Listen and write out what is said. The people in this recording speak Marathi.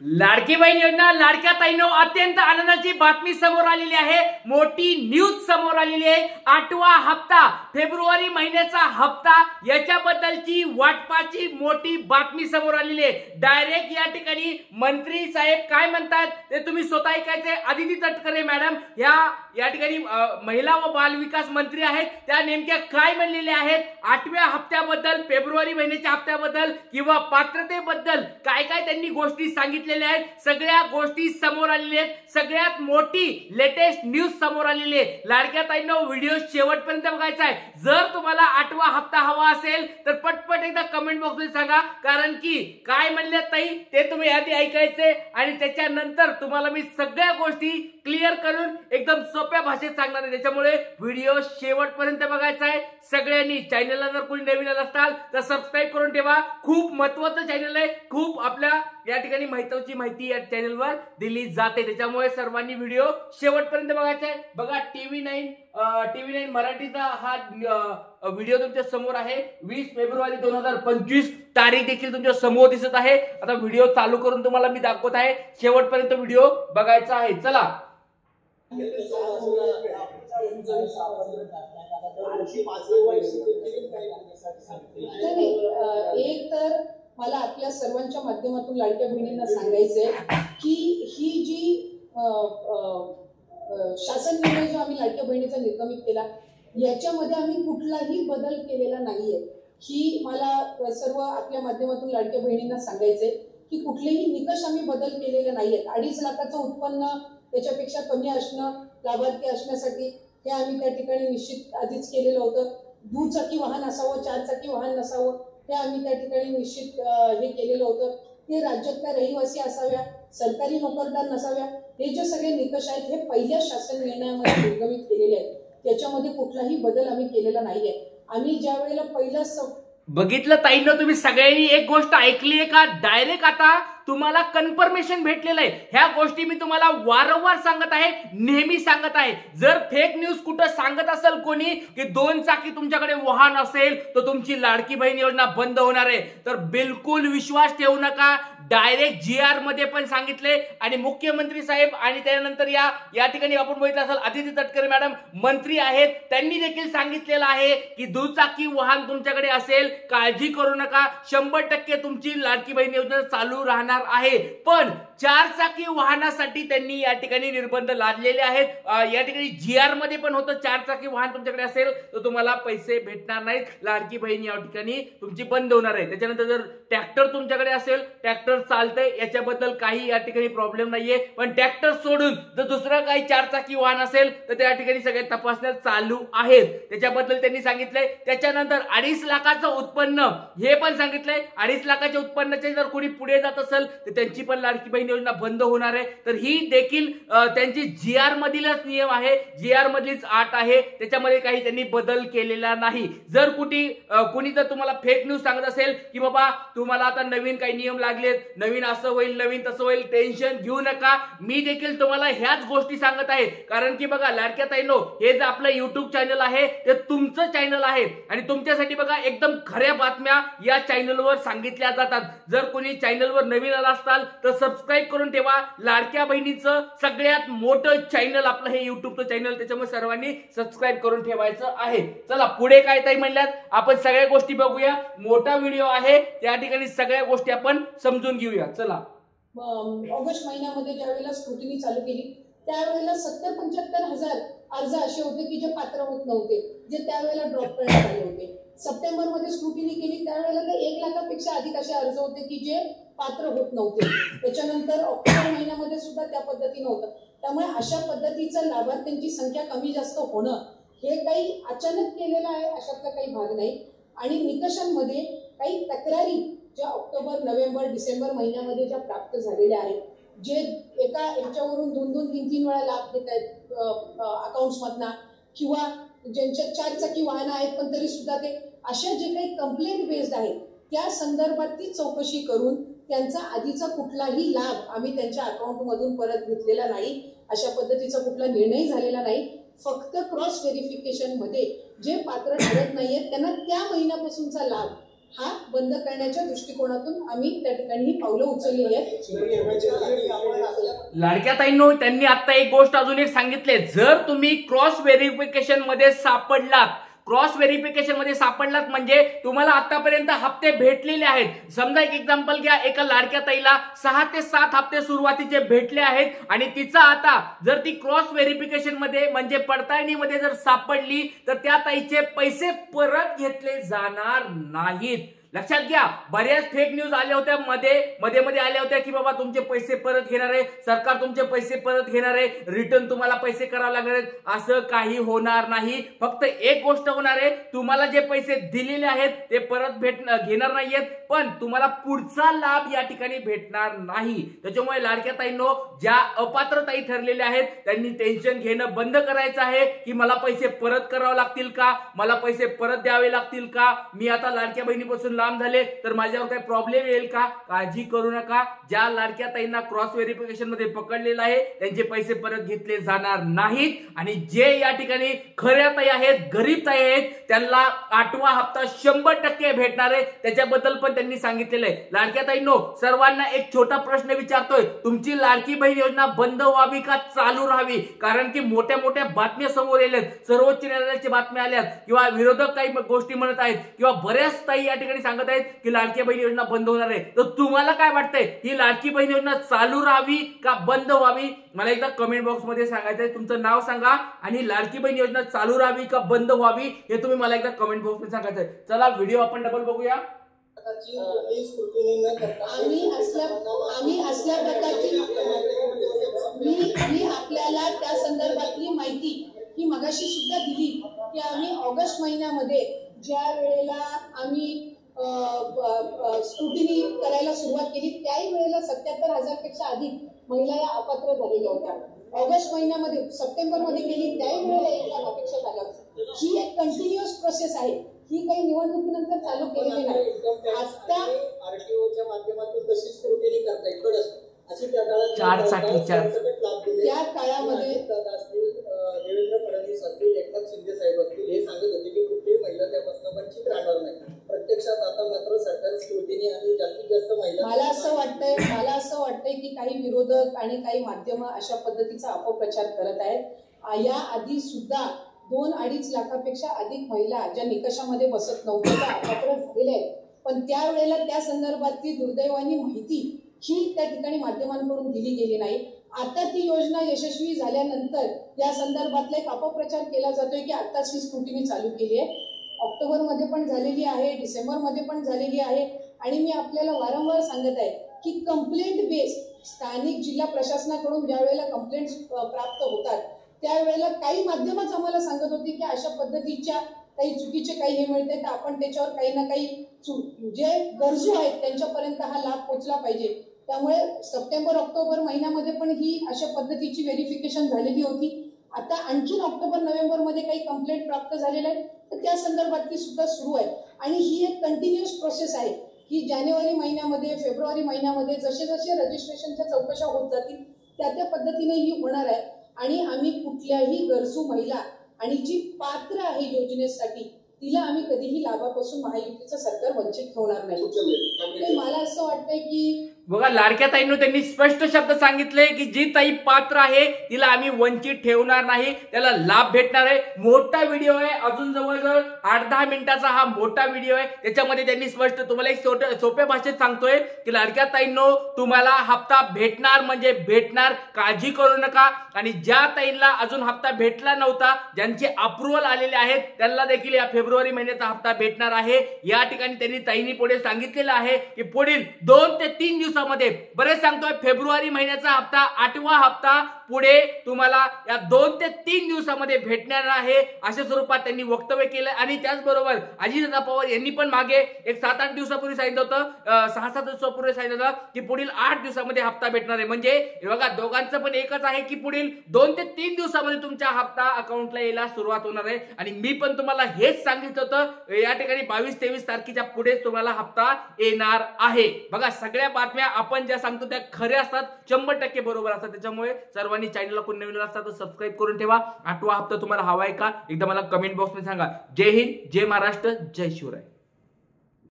लाडकी बहीण योजना लाडक्या ताईंनो अत्यंत आनंदाची बातमी समोर आलेली आहे। मोठी न्यूज समोर आलेली आहे। 8वा हप्ता फेब्रुवारी महिन्याचा हप्ता याच्याबद्दलची वाटपाची मोठी बातमी समोर आलेली आहे। डायरेक्ट या ठिकाणी मंत्री साहेब काय म्हणतात ते तुम्ही स्वतः ऐकायचे। आदिती तटकरे मॅडम या ठिकाणी महिला व बाल विकास मंत्री आहेत, त्या नेमक्या काय म्हणलेल्या आहेत 8व्या हप्त्याबद्दल, फेब्रुवारी महिन्याच्या हप्त्याबद्दल किंवा पात्रतेबद्दल काय काय त्यांनी गोष्टी सांगितलेल्या आहेत, सगळ्या गोष्टी समोर आलेल्या आहेत। सगळ्यात मोठी लेटेस्ट न्यूज समोर आलेली आहे। लाडक्या ताईंनो व्हिडिओ शेवटपर्यंत बघायचा आहे। जर तुम्हाला 8वा हप्ता हवा असेल तर पटपट एकदा कमेंट बॉक्समध्ये सांगा, कारण की काय म्हणले ताई ते तुम्ही आधी ऐकायचे आणि त्याच्यानंतर तुम्हाला मी सगळ्या गोष्टी क्लिअर करून एकदम सोप्या भाषेत सांगणार आहे। त्याच्यामुळे व्हिडिओ शेवटपर्यंत बघायचा आहे। सगळ्यांनी चॅनलला जर कोणी नवीन असाल तर सबस्क्राइब करून ठेवा। खूप महत्त्वाचं चॅनल आहे, खूप आपल्या या ठिकाणी महत्त्वाची माहिती या चॅनलवर दिली जाते। त्याच्यामुळे सर्वांनी व्हिडिओ शेवटपर्यंत बघायचा आहे। बघा टीव्ही 9 मराठीचा हा व्हिडिओ तुमच्या समोर आहे। 20 फेब्रुवारी 2025 तारीख देखील तुमच्या समोर दिसत आहे। आता व्हिडिओ चालू करून तुम्हाला मी दाखवत आहे, शेवटपर्यंत व्हिडिओ बघायचा आहे। चला एक तर मला आपल्या सर्वांच्या माध्यमातून लाडक्या बहिणींना सांगायचंय की ही जी शासन निर्णय जो आम्ही लाडक्या बहिणीचा निर्गमित केला याच्यामध्ये आम्ही कुठलाही बदल केलेला नाहीये। ही मला सर्व आपल्या माध्यमातून लाडक्या बहिणींना सांगायचंय की कुठलेही निकष आम्ही बदल केलेले नाहीयेत। 2.5 लाखाचं उत्पन्न त्याच्यापेक्षा कमी असणं लाभार्थी असण्यासाठी हे आम्ही त्या ठिकाणी निश्चित आधीच केलेलं होतं। दुचाकी वाहन असावं, 4 चाकी वाहन नसावं हे आम्ही त्या ठिकाणी निश्चित हे केलेलं होतं। ते राज्यातल्या रहिवासी असाव्या, सरकारी नोकरदार नसाव्या, हे जे सगळे निकष आहेत हे पहिल्या शासन निर्णयामध्ये निर्गमित केलेले आहेत। त्याच्यामध्ये कुठलाही बदल आम्ही केलेला नाहीये। आम्ही ज्या वेळेला पहिलं बघितलं ताईंनो, तुम्ही सगळ्यांनी एक गोष्ट ऐकली आहे का? डायरेक्ट आता तुम्हाला कन्फर्मेशन भेटलेलं आहे। ह्या गोष्टी मी तुम्हाला वारंवार सांगत आहे, नेहमी सांगत आहे। जर फेक न्यूज कुठं सांगत असेल कोणी की 2 चाकी तुमच्याकडे वाहन असेल तर तुमची लाडकी बहीण योजना बंद होणार आहे, तर बिलकुल विश्वास ठेवू नका। डायरेक्ट GR मध्ये पण सांगितले आणि मुख्यमंत्री साहेब आणि त्यानंतर या ठिकाणी आपण बघितलं असेल आदिती तटकरे मॅडम मंत्री आहेत, त्यांनी देखील सांगितलेलं आहे की दुचाकी वाहन तुमच्याकडे असेल काळजी करू नका, 100% तुमची लाडकी बहीण योजना चालू राहणार आहे। पण 4 चाकी वाहनासाठी त्यांनी या ठिकाणी निर्बंध लादलेले आहेत। या ठिकाणी GR मध्ये पण होतं 4 चाकी वाहन तुमच्याकडे असेल तर तुम्हाला पैसे भेटणार नाहीत, लाडकी बहीण या ठिकाणी तुमची बंद होणार आहे। त्याच्यानंतर जर ट्रॅक्टर तुमच्याकडे असेल, ट्रॅक्टर चालतंय याच्याबद्दल काही या ठिकाणी प्रॉब्लेम नाहीये, पण ट्रॅक्टर सोडून जर दुसरं काही 4 चाकी वाहन असेल तर त्या ठिकाणी सगळे तपासण्या चालू आहेत, त्याच्याबद्दल त्यांनी सांगितलंय। त्याच्यानंतर 2.5 लाखाचं उत्पन्न हे पण सांगितलंय। 2.5 लाखाच्या उत्पन्नाचे जर कोणी पुढे जात असेल तर त्यांची पण लाडकी बहीण योजना बंद होणार आहे। तर ही देखील त्यांची GR मधीलच नियम आहे, GR मधलीच अट आहे, त्याच्यामध्ये काही त्यांनी बदल केलेला नाही। जर कोणी जर तुम्हाला फेक न्यूज सांगत असेल की बाबा तुम्हाला आता नवीन काही नियम लागलेत, नवीन असं होईल, नवीन तसं होईल, टेन्शन घेऊ नका। मी देखील तुम्हाला ह्याच गोष्टी सांगत आहे, कारण की बघा लाडक्या ताईंनो, हे जे आपलं YouTube चॅनल आहे ते तुमचं चॅनल आहे आणि तुमच्यासाठी बघा एकदम खऱ्या बातम्या या चॅनलवर सांगितल्या जातात। जर कोणी चॅनलवर नवीन आला असाल तर सबस्क्राइब करून ठेवा। लाडक्या बहिणीचं सगळ्यात मोठं चॅनल आपलं हे YouTubeचं चॅनल, त्याच्यामुळे सर्वांनी सबस्क्राइब करून ठेवायचं आहे। चला पुढे काय ताई म्हणल्यात आपण सगळ्या गोष्टी बघूया। मोठा व्हिडिओ आहे, त्या ठिकाणी सगळ्या गोष्टी आपण समजून घेऊया। चला ऑगस्ट महिन्यामध्ये ज्यावेळेला स्क्रुटिनी चालू केली त्यावेळेला 70-75 हजार अर्ज असे होते की जे पात्र होत नव्हते, जे त्यावेळेला ड्रॉप करण्यात आले होते। सप्टेंबर मध्ये स्क्रुटिनी केली त्यावेळेला 1 लाखापेक्षा अधिक असे अर्ज होते की जे पात्र होत नव्हते। त्याच्यानंतर ऑक्टोबर महिन्यामध्ये सुद्धा त्या पद्धतीने होतं। त्यामुळे अशा पद्धतीचं लाभार्थ्यांची संख्या कमी जास्त होणं हे काही अचानक केलेलं आहे अशातला काही भाग नाही। आणि निकषांमध्ये काही तक्रारी ज्या ऑक्टोबर, नोव्हेंबर, डिसेंबर महिन्यामध्ये ज्या प्राप्त झालेल्या आहेत, जे एका ह्याच्यावरून 2-2, 3-3 वेळा लाभ घेत आहेत अकाउंट्समधनं, किंवा ज्यांच्या 4 चाकी वाहनं आहेत पण तरी सुद्धा ते अशा जे काही कंप्लेंट बेस्ड आहेत त्या संदर्भात ती चौकशी करून त्यांचा आधीचा कुठलाही लाभ आम्ही त्यांच्या अकाउंटमधून परत घेतलेला नाही। अशा पद्धतीचा कुठला निर्णय झालेला नाही। फक्त क्रॉस व्हेरिफिकेशन मध्ये जे पात्र ठरत नाहीयेत त्यांना त्या महिन्यापासूनचा लाभ हा बंद करण्याच्या दृष्टिकोनातून आम्ही त्या ठिकाणी ही पावलं उचललेली आहेत. लाडक्या ताईंनो, त्यांनी आता एक गोष्ट अजून एक सांगितले, जर तुम्ही क्रॉस व्हेरिफिकेशन मध्ये सापडलात म्हणजे तुम्हाला आतापर्यंत हप्ते भेटलेले आहेत. समजा एक एक्झाम्पल घ्या, एका लाडक्या ताईला 6 ते 7 हप्ते सुरुवातीचे भेटले आहेत आणि तिचा आता जर ती क्रॉस व्हेरिफिकेशन मध्ये म्हणजे पडताळणीमध्ये जर सापडली तर त्या ताईचे पैसे परत घेतले जाणार नाहीत. लक्षात घ्या, बऱ्याच फेक न्यूज आल्या होत्या मध्ये आल्या होत्या की बाबा तुमचे पैसे परत घेणार आहे, सरकार तुमचे पैसे परत घेणार आहे, रिटर्न तुम्हाला पैसे करावे लागणार आहेत. असं काही होणार नाही. फक्त एक गोष्ट होणार आहे, तुम्हाला जे पैसे दिलेले आहेत ते परत घेणार नाहीयेत, पण तुम्हाला पुढचा लाभ या ठिकाणी भेटणार नाही. त्याच्यामुळे लाडक्या ताईंनो, ज्या अपात्र ताई ठरलेल्या आहेत त्यांनी टेन्शन घेणं बंद करायचं आहे की मला पैसे परत करावे लागतील का, मला पैसे परत द्यावे लागतील का, मी आता लाडक्या बहिणीपासून लांब झाले तर माझ्यावर काही प्रॉब्लेम येईल का. काळजी करू नका. ज्या लाडक्या ताईंना क्रॉस व्हेरिफिकेशन मध्ये पकडलेलं आहे त्यांचे पैसे परत घेतले जाणार नाहीत आणि जे या ठिकाणी खऱ्या ताई आहेत, गरीब ताई आहेत, त्यांना 8वा हप्ता 100% भेटणार आहे. त्याच्याबद्दल पण त्यांनी सांगितलेलं आहे. लाडक्या ताईंनो, सर्वांना एक छोटा प्रश्न विचारतोय, तुमची लाडकी बहीण योजना बंद व्हावी का चालू राहावी? कारण की मोठ्या मोठ्या बातम्या समोर आल्यात, सर्वोच्च न्यायालयाची बातम्या आल्यात किंवा विरोधक काही गोष्टी म्हणत आहेत किंवा बऱ्याच ताई या ठिकाणी सांगत आहेत की लाडकी बहीण योजना बंद होणार आहे. तर तुम्हाला काय वाटतंय, ही लाडकी बहीण योजना चालू राहावी का बंद व्हावी? मला एकदा कमेंट बॉक्स मध्ये सांगायचंय. तुमचं नाव सांगा आणि लाडकी बहीण योजना चालू राहावी का बंद व्हावी हे तुम्ही मला एकदा कमेंट बॉक्स मध्ये सांगायचंय. चला व्हिडिओ आपण डबल बघूया. आम्ही असल्या प्रकारची मी आपल्याला त्या संदर्भातली माहिती ही मगाशी सुद्धा दिली की आम्ही ऑगस्ट महिन्यामध्ये ज्या वेळेला आम्ही स्क्रुटिनी करायला सुरुवात केली त्याही वेळेला 77,000 पेक्षा अधिक महिला या अपात्र झालेल्या होत्या. ऑगस्ट महिन्यामध्ये सप्टेंबरमध्ये केली त्याही वेळेला 1 लाख अपेक्षा झाल्या. ही एक कंटिन्युअस प्रोसेस आहे, ही काही निवडणुकीनंतर चालू केलेली नाही. आता आरटीओच्या माध्यमातून तशी स्क्रुटिनी करता येईल अशी त्या काळामध्ये देवेंद्र फडणवीस असतील, एकनाथ शिंदे साहेब असतील, हे सांगत होते की कुठलीही महिला त्यापासून वंचित राहणार नाही. प्रत्यक्षात आता मात्र सरकारी स्क्रुटिनी आणि जास्तीत जास्त महिला. मला असं वाटतंय की काही विरोधक आणि काही माध्यम अशा पद्धतीचा अपप्रचार करत आहेत. या आधी सुद्धा 2-2.5 लाखापेक्षा अधिक महिला ज्या निकषामध्ये बसत नव्हत्या त्या अपात्र झालेल्या आहेत. पण त्यावेळेला त्या संदर्भातली दुर्दैवानी माहिती ही त्या ठिकाणी माध्यमांकडून दिली गेली नाही. आता ती योजना यशस्वी झाल्यानंतर या संदर्भातला एक अपप्रचार केला जातोय की आताच ही स्क्रुटिनी चालू केली आहे. ऑक्टोबरमध्ये पण झालेली आहे, डिसेंबरमध्ये पण झालेली आहे आणि मी आपल्याला वारंवार सांगत आहे की कंप्लेंट बेस स्थानिक जिल्हा प्रशासनाकडून ज्या वेळेला कंप्लेंट्स प्राप्त होतात त्यावेळेला काही माध्यमच आम्हाला सांगत होती की अशा पद्धतीच्या काही चुकीचे काही हे मिळते तर आपण त्याच्यावर काही ना काही जे गरजू आहेत त्यांच्यापर्यंत हा लाभ पोहोचला पाहिजे. त्यामुळे सप्टेंबर-ऑक्टोबर महिन्यामध्ये पण ही अशा पद्धतीची व्हेरिफिकेशन झालेली होती. आता आणखीन ऑक्टोबर-नोव्हेंबरमध्ये काही कंप्लेंट प्राप्त झालेल्या आहेत तर त्या संदर्भातली सुद्धा सुरू आहे आणि ही एक कंटिन्युअस प्रोसेस आहे की जानेवारी महिन्यामध्ये, फेब्रुवारी महिन्यामध्ये जसे जसे रजिस्ट्रेशनच्या चौकशा होत जातील त्या पद्धतीने ही होणार आहे आणि आम्ही कुठल्याही गरजू महिला आणि जी पात्र आहे योजनेसाठी तिला आम्ही कधीही लाभापासून महायुतीचं सरकार वंचित ठेवणार नाही. मला असं वाटतंय की बघा, लाडक्या ताईंनो त्यांनी स्पष्ट शब्द सांगितले की जी ताई पात्र आहे तिला आम्ही वंचित ठेवणार नाही, त्याला लाभ भेटणार आहे. मोठा व्हिडिओ आहे, अजून जवळजवळ 8-10 मिनिटाचा हा मोठा व्हिडिओ आहे. त्याच्यामध्ये त्यांनी स्पष्ट तुम्हाला एक सोप्या भाषेत सांगतोय की लाडक्या ताईंनो तुम्हाला हप्ता भेटणार म्हणजे भेटणार, काळजी करू नका. आणि ज्या ताईंना अजून हप्ता भेटला नव्हता, ज्यांचे अप्रुव्हल आलेले आहेत त्यांना देखील या फेब्रुवारी महिन्याचा हप्ता भेटणार आहे. या ठिकाणी त्यांनी ताईंनी पुढे सांगितलेलं आहे की पुढील 2 ते 3 दिवसामध्ये, बरेच सांगतोय फेब्रुवारी महिन्याचा हप्ता 8वा हप्ता पुढे तुम्हाला या 2 ते 3 दिवसामध्ये भेटणार आहे अशा स्वरूपात त्यांनी वक्तव्य केलं. आणि त्याचबरोबर अजितदादा पवार यांनी पण मागे एक 7-8 दिवसापूर्वी सांगितलं होतं, 6-7 दिवसापूर्वी सांगितलं होतं की पुढील 8 दिवसामध्ये हप्ता भेटणार आहे. म्हणजे बघा, दोघांचं पण एकच आहे की पुढील 2 ते 3 दिवसामध्ये तुमचा हप्ता अकाउंटला यायला सुरुवात होणार आहे. आणि मी पण तुम्हाला हेच सांगितलं होतं, या ठिकाणी 22-23 तारखेच्या पुढे तुम्हाला हप्ता येणार आहे. बघा, सगळ्या बातम्या आपण ज्या सांगतो त्या खऱ्या असतात, 100% बरोबर असतात. त्याच्यामुळे सर्वांनी चॅनलला कोण नवीन असतात तर सबस्क्राईब करून ठेवा. 8वा हप्ता तुम्हाला हवा आहे का एकदा मला कमेंट बॉक्स मध्ये सांगा. जय हिंद, जय महाराष्ट्र, जय शिवराय.